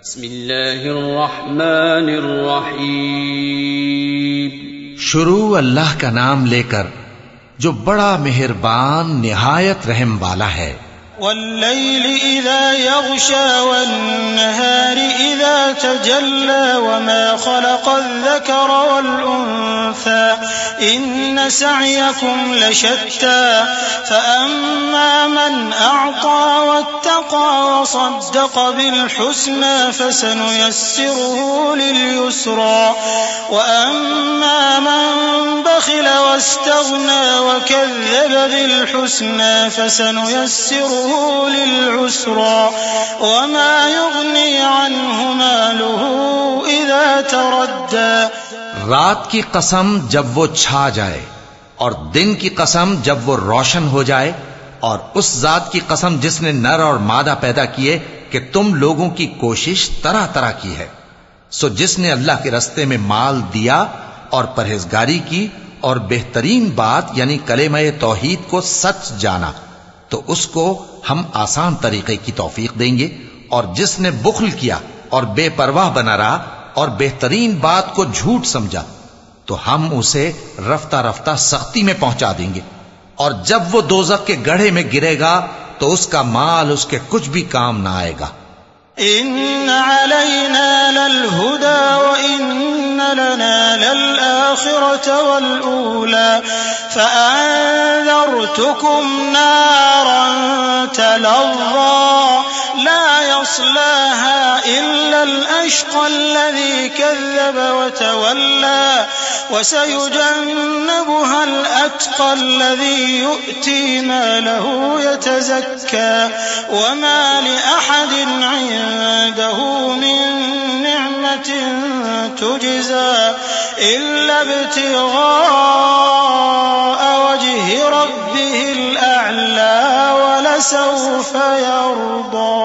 بسم اللہ الرحمن الرحیم. شروع اللہ کا نام لے کر جو بڑا مہربان نہایت رحم والا ہے. والليل إذا يغشى والنهار إذا تجلى وما خلق الذكر والأنثى إن سعيكم لشتى فأما من أعطى واتقى وصدق بالحسنى فسنيسره لليسرى وأما من بخل واستغنى وكذب بالحسنى فسنيسره للعسرى وما يغني عنه ماله إذا تردى. رات کی قسم جب وہ چھا جائے اور دن کی قسم جب وہ روشن ہو جائے اور اس ذات کی قسم جس نے نر اور مادہ پیدا کیے کہ تم لوگوں کی کوشش طرح طرح کی ہے. سو جس نے اللہ کے رستے میں مال دیا اور پرہیزگاری کی اور بہترین بات یعنی کلمہ توحید کو سچ جانا تو اس کو ہم آسان طریقے کی توفیق دیں گے، اور جس نے بخل کیا اور بے پرواہ بنا رہا اور بہترین بات کو جھوٹ سمجھا تو ہم اسے رفتہ رفتہ سختی میں پہنچا دیں گے، اور جب وہ دوزخ کے گڑھے میں گرے گا تو اس کا مال اس کے کچھ بھی کام نہ آئے گا. إن علينا للهدى وإن لنا للآخرة والأولى فأنذرتكم نارا تلظى لا يصلاها إلا الأشقى الذي كذب وتولى وسيجنبها الأتقى الذي يؤتي ماله يتزكى وما لأحد عنده من نعمة تجزى إلا ابتغاء وجه ربه الأعلى ولسوف يرضى.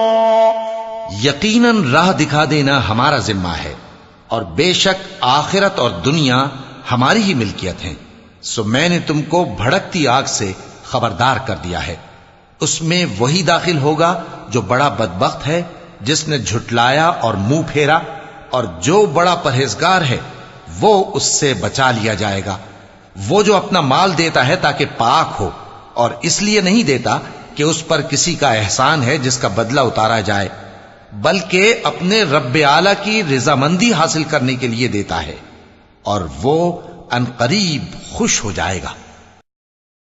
یقیناً راہ دکھا دینا ہمارا ذمہ ہے، اور بے شک آخرت اور دنیا ہماری ہی ملکیت ہیں. سو میں نے تم کو بھڑکتی آگ سے خبردار کر دیا ہے. اس میں وہی داخل ہوگا جو بڑا بدبخت ہے، جس نے جھٹلایا اور منہ پھیرا، اور جو بڑا پرہیزگار ہے وہ اس سے بچا لیا جائے گا. وہ جو اپنا مال دیتا ہے تاکہ پاک ہو، اور اس لیے نہیں دیتا کہ اس پر کسی کا احسان ہے جس کا بدلہ اتارا جائے، بلکہ اپنے رب اعلیٰ کی رضامندی حاصل کرنے کے لیے دیتا ہے، اور وہ عنقریب خوش ہو جائے گا.